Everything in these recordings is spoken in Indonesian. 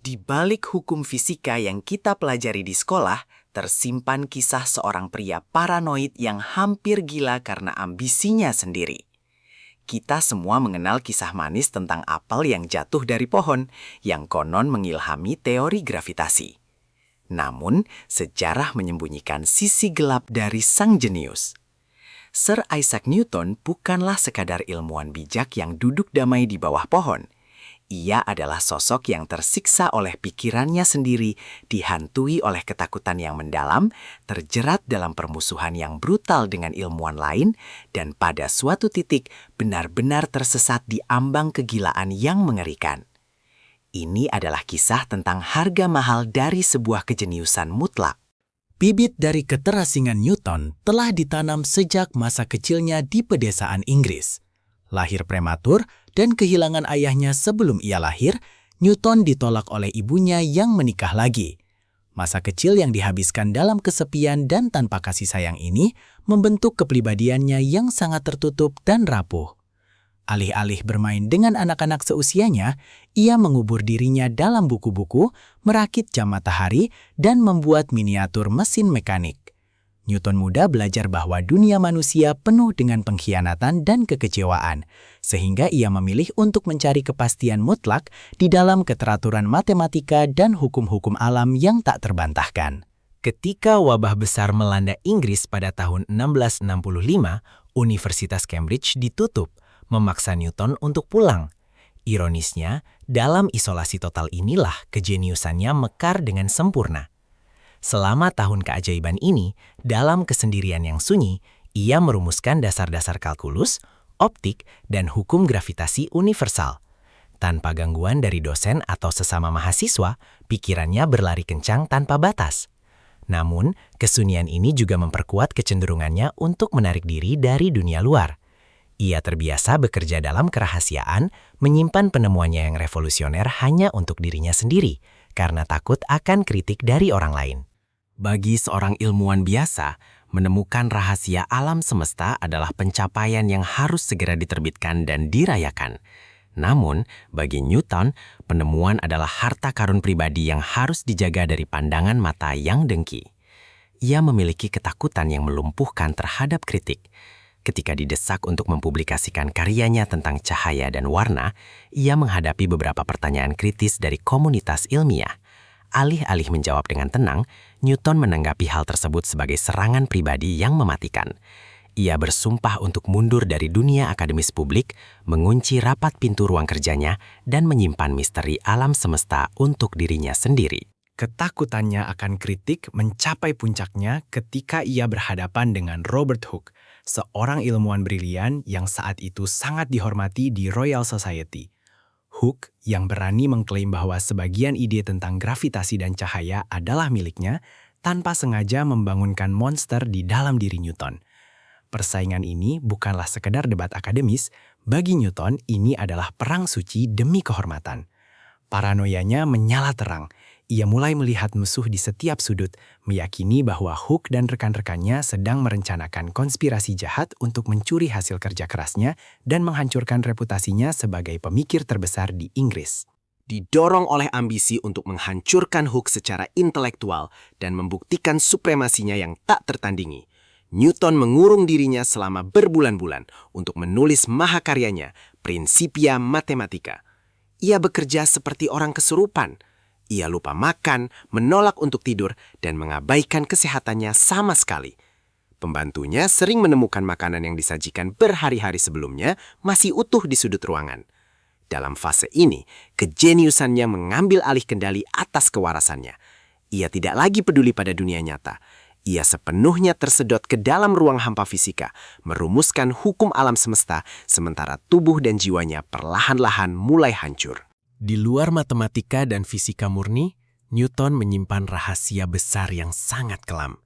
Di balik hukum fisika yang kita pelajari di sekolah, tersimpan kisah seorang pria paranoid yang hampir gila karena ambisinya sendiri. Kita semua mengenal kisah manis tentang apel yang jatuh dari pohon, yang konon mengilhami teori gravitasi. Namun, sejarah menyembunyikan sisi gelap dari sang jenius. Sir Isaac Newton bukanlah sekadar ilmuwan bijak yang duduk damai di bawah pohon. Ia adalah sosok yang tersiksa oleh pikirannya sendiri, dihantui oleh ketakutan yang mendalam, terjerat dalam permusuhan yang brutal dengan ilmuwan lain, dan pada suatu titik benar-benar tersesat di ambang kegilaan yang mengerikan. Ini adalah kisah tentang harga mahal dari sebuah kejeniusan mutlak. Bibit dari keterasingan Newton telah ditanam sejak masa kecilnya di pedesaan Inggris. Lahir prematur dan kehilangan ayahnya sebelum ia lahir, Newton ditolak oleh ibunya yang menikah lagi. Masa kecil yang dihabiskan dalam kesepian dan tanpa kasih sayang ini membentuk kepribadiannya yang sangat tertutup dan rapuh. Alih-alih bermain dengan anak-anak seusianya, ia mengubur dirinya dalam buku-buku, merakit jam matahari, dan membuat miniatur mesin mekanik. Newton muda belajar bahwa dunia manusia penuh dengan pengkhianatan dan kekecewaan, sehingga ia memilih untuk mencari kepastian mutlak di dalam keteraturan matematika dan hukum-hukum alam yang tak terbantahkan. Ketika wabah besar melanda Inggris pada tahun 1665, Universitas Cambridge ditutup, memaksa Newton untuk pulang. Ironisnya, dalam isolasi total inilah kejeniusannya mekar dengan sempurna. Selama tahun keajaiban ini, dalam kesendirian yang sunyi, ia merumuskan dasar-dasar kalkulus, optik, dan hukum gravitasi universal. Tanpa gangguan dari dosen atau sesama mahasiswa, pikirannya berlari kencang tanpa batas. Namun, kesunyian ini juga memperkuat kecenderungannya untuk menarik diri dari dunia luar. Ia terbiasa bekerja dalam kerahasiaan, menyimpan penemuannya yang revolusioner hanya untuk dirinya sendiri, karena takut akan kritik dari orang lain. Bagi seorang ilmuwan biasa, menemukan rahasia alam semesta adalah pencapaian yang harus segera diterbitkan dan dirayakan. Namun, bagi Newton, penemuan adalah harta karun pribadi yang harus dijaga dari pandangan mata yang dengki. Ia memiliki ketakutan yang melumpuhkan terhadap kritik. Ketika didesak untuk mempublikasikan karyanya tentang cahaya dan warna, ia menghadapi beberapa pertanyaan kritis dari komunitas ilmiah. Alih-alih menjawab dengan tenang, Newton menanggapi hal tersebut sebagai serangan pribadi yang mematikan. Ia bersumpah untuk mundur dari dunia akademis publik, mengunci rapat pintu ruang kerjanya, dan menyimpan misteri alam semesta untuk dirinya sendiri. Ketakutannya akan kritik mencapai puncaknya ketika ia berhadapan dengan Robert Hooke, seorang ilmuwan brilian yang saat itu sangat dihormati di Royal Society. Hooke, yang berani mengklaim bahwa sebagian ide tentang gravitasi dan cahaya adalah miliknya, tanpa sengaja membangunkan monster di dalam diri Newton. Persaingan ini bukanlah sekedar debat akademis, bagi Newton ini adalah perang suci demi kehormatan. Paranoianya menyala terang. Ia mulai melihat musuh di setiap sudut, meyakini bahwa Hooke dan rekan-rekannya sedang merencanakan konspirasi jahat untuk mencuri hasil kerja kerasnya dan menghancurkan reputasinya sebagai pemikir terbesar di Inggris. Didorong oleh ambisi untuk menghancurkan Hooke secara intelektual dan membuktikan supremasinya yang tak tertandingi, Newton mengurung dirinya selama berbulan-bulan untuk menulis mahakaryanya, Principia Mathematica. Ia bekerja seperti orang kesurupan. Ia lupa makan, menolak untuk tidur, dan mengabaikan kesehatannya sama sekali. Pembantunya sering menemukan makanan yang disajikan berhari-hari sebelumnya masih utuh di sudut ruangan. Dalam fase ini, kejeniusannya mengambil alih kendali atas kewarasannya. Ia tidak lagi peduli pada dunia nyata. Ia sepenuhnya tersedot ke dalam ruang hampa fisika, merumuskan hukum alam semesta, sementara tubuh dan jiwanya perlahan-lahan mulai hancur. Di luar matematika dan fisika murni, Newton menyimpan rahasia besar yang sangat kelam.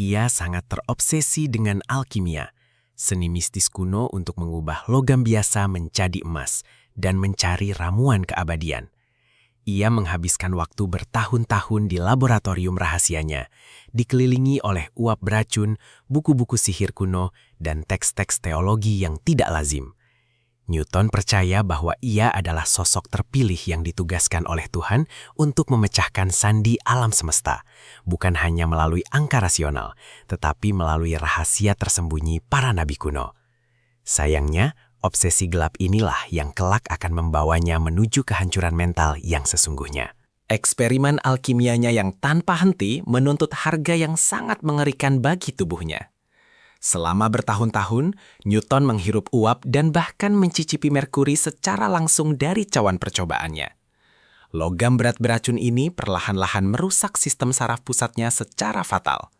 Ia sangat terobsesi dengan alkimia, seni mistis kuno untuk mengubah logam biasa menjadi emas dan mencari ramuan keabadian. Ia menghabiskan waktu bertahun-tahun di laboratorium rahasianya, dikelilingi oleh uap beracun, buku-buku sihir kuno, dan teks-teks teologi yang tidak lazim. Newton percaya bahwa ia adalah sosok terpilih yang ditugaskan oleh Tuhan untuk memecahkan sandi alam semesta, bukan hanya melalui angka rasional, tetapi melalui rahasia tersembunyi para nabi kuno. Sayangnya, obsesi gelap inilah yang kelak akan membawanya menuju kehancuran mental yang sesungguhnya. Eksperimen alkimianya yang tanpa henti menuntut harga yang sangat mengerikan bagi tubuhnya. Selama bertahun-tahun, Newton menghirup uap dan bahkan mencicipi merkuri secara langsung dari cawan percobaannya. Logam berat beracun ini perlahan-lahan merusak sistem saraf pusatnya secara fatal.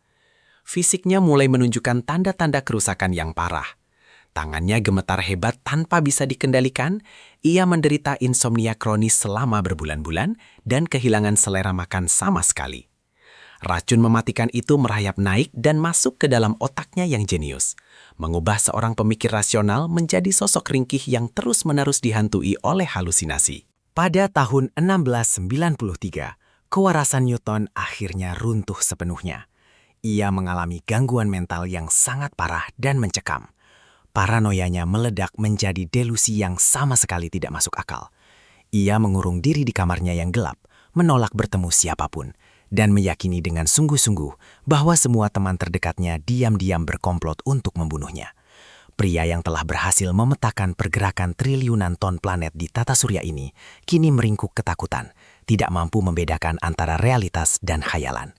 Fisiknya mulai menunjukkan tanda-tanda kerusakan yang parah. Tangannya gemetar hebat tanpa bisa dikendalikan, ia menderita insomnia kronis selama berbulan-bulan dan kehilangan selera makan sama sekali. Racun mematikan itu merayap naik dan masuk ke dalam otaknya yang jenius, mengubah seorang pemikir rasional menjadi sosok ringkih yang terus-menerus dihantui oleh halusinasi. Pada tahun 1693, kewarasan Newton akhirnya runtuh sepenuhnya. Ia mengalami gangguan mental yang sangat parah dan mencekam. Paranoianya meledak menjadi delusi yang sama sekali tidak masuk akal. Ia mengurung diri di kamarnya yang gelap, menolak bertemu siapapun, dan meyakini dengan sungguh-sungguh bahwa semua teman terdekatnya diam-diam berkomplot untuk membunuhnya. Pria yang telah berhasil memetakan pergerakan triliunan ton planet di tata surya ini kini meringkuk ketakutan, tidak mampu membedakan antara realitas dan khayalan.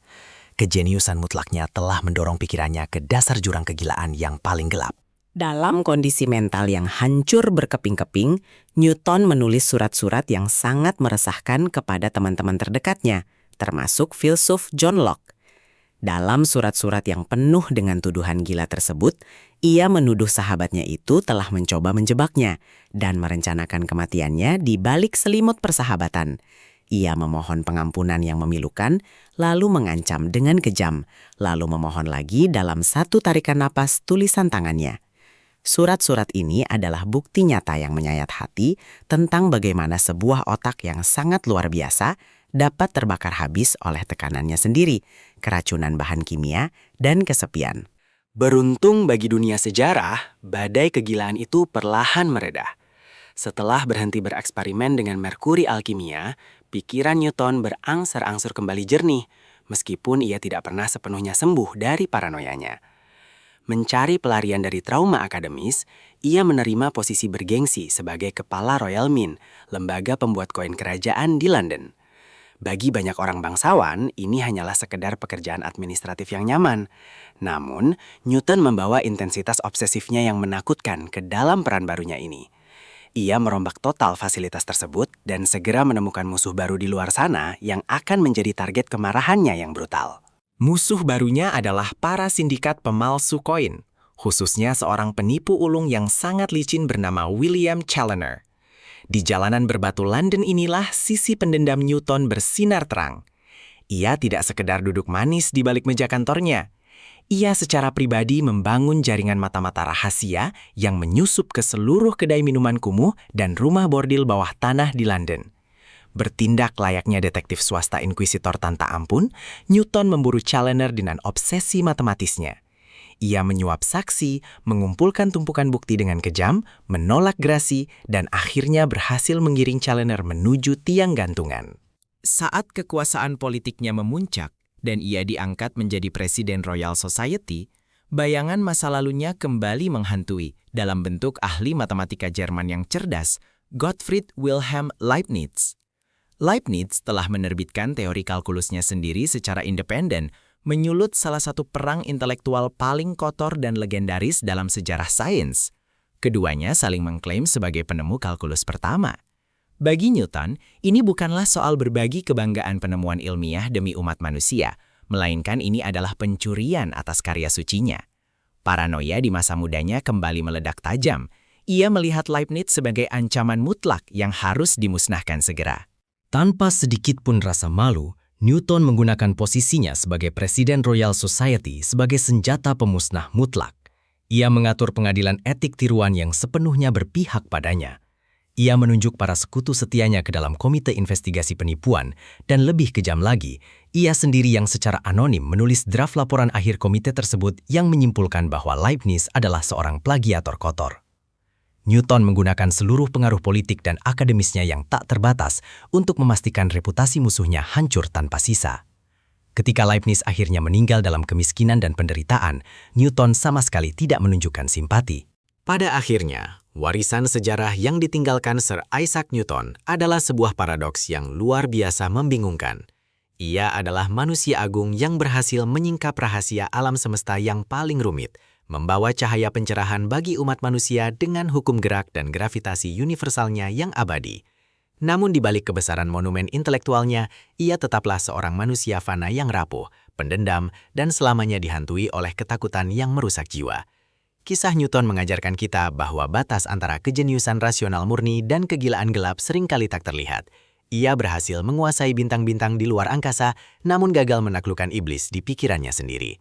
Kejeniusan mutlaknya telah mendorong pikirannya ke dasar jurang kegilaan yang paling gelap. Dalam kondisi mental yang hancur berkeping-keping, Newton menulis surat-surat yang sangat meresahkan kepada teman-teman terdekatnya, termasuk filsuf John Locke. Dalam surat-surat yang penuh dengan tuduhan gila tersebut, ia menuduh sahabatnya itu telah mencoba menjebaknya dan merencanakan kematiannya di balik selimut persahabatan. Ia memohon pengampunan yang memilukan, lalu mengancam dengan kejam, lalu memohon lagi dalam satu tarikan napas tulisan tangannya. Surat-surat ini adalah bukti nyata yang menyayat hati tentang bagaimana sebuah otak yang sangat luar biasa dapat terbakar habis oleh tekanannya sendiri, keracunan bahan kimia, dan kesepian. Beruntung bagi dunia sejarah, badai kegilaan itu perlahan mereda. Setelah berhenti bereksperimen dengan merkuri alkimia, pikiran Newton berangsur-angsur kembali jernih, meskipun ia tidak pernah sepenuhnya sembuh dari paranoianya. Mencari pelarian dari trauma akademis, ia menerima posisi bergengsi sebagai kepala Royal Mint, lembaga pembuat koin kerajaan di London. Bagi banyak orang bangsawan, ini hanyalah sekedar pekerjaan administratif yang nyaman. Namun, Newton membawa intensitas obsesifnya yang menakutkan ke dalam peran barunya ini. Ia merombak total fasilitas tersebut dan segera menemukan musuh baru di luar sana yang akan menjadi target kemarahannya yang brutal. Musuh barunya adalah para sindikat pemalsu koin, khususnya seorang penipu ulung yang sangat licin bernama William Challoner. Di jalanan berbatu London inilah sisi pendendam Newton bersinar terang. Ia tidak sekedar duduk manis di balik meja kantornya. Ia secara pribadi membangun jaringan mata-mata rahasia yang menyusup ke seluruh kedai minuman kumuh dan rumah bordil bawah tanah di London. Bertindak layaknya detektif swasta inkuisitor tanpa ampun, Newton memburu Challoner dengan obsesi matematisnya. Ia menyuap saksi, mengumpulkan tumpukan bukti dengan kejam, menolak grasi, dan akhirnya berhasil menggiring Challoner menuju tiang gantungan. Saat kekuasaan politiknya memuncak dan ia diangkat menjadi Presiden Royal Society, bayangan masa lalunya kembali menghantui dalam bentuk ahli matematika Jerman yang cerdas, Gottfried Wilhelm Leibniz. Leibniz telah menerbitkan teori kalkulusnya sendiri secara independen, menyulut salah satu perang intelektual paling kotor dan legendaris dalam sejarah sains. Keduanya saling mengklaim sebagai penemu kalkulus pertama. Bagi Newton, ini bukanlah soal berbagi kebanggaan penemuan ilmiah demi umat manusia, melainkan ini adalah pencurian atas karya sucinya. Paranoia di masa mudanya kembali meledak tajam. Ia melihat Leibniz sebagai ancaman mutlak yang harus dimusnahkan segera. Tanpa sedikit pun rasa malu, Newton menggunakan posisinya sebagai Presiden Royal Society sebagai senjata pemusnah mutlak. Ia mengatur pengadilan etik tiruan yang sepenuhnya berpihak padanya. Ia menunjuk para sekutu setianya ke dalam komite investigasi penipuan, dan lebih kejam lagi, ia sendiri yang secara anonim menulis draft laporan akhir komite tersebut yang menyimpulkan bahwa Leibniz adalah seorang plagiator kotor. Newton menggunakan seluruh pengaruh politik dan akademisnya yang tak terbatas untuk memastikan reputasi musuhnya hancur tanpa sisa. Ketika Leibniz akhirnya meninggal dalam kemiskinan dan penderitaan, Newton sama sekali tidak menunjukkan simpati. Pada akhirnya, warisan sejarah yang ditinggalkan Sir Isaac Newton adalah sebuah paradoks yang luar biasa membingungkan. Ia adalah manusia agung yang berhasil menyingkap rahasia alam semesta yang paling rumit, membawa cahaya pencerahan bagi umat manusia dengan hukum gerak dan gravitasi universalnya yang abadi. Namun di balik kebesaran monumen intelektualnya, ia tetaplah seorang manusia fana yang rapuh, pendendam, dan selamanya dihantui oleh ketakutan yang merusak jiwa. Kisah Newton mengajarkan kita bahwa batas antara kejeniusan rasional murni dan kegilaan gelap seringkali tak terlihat. Ia berhasil menguasai bintang-bintang di luar angkasa, namun gagal menaklukkan iblis di pikirannya sendiri.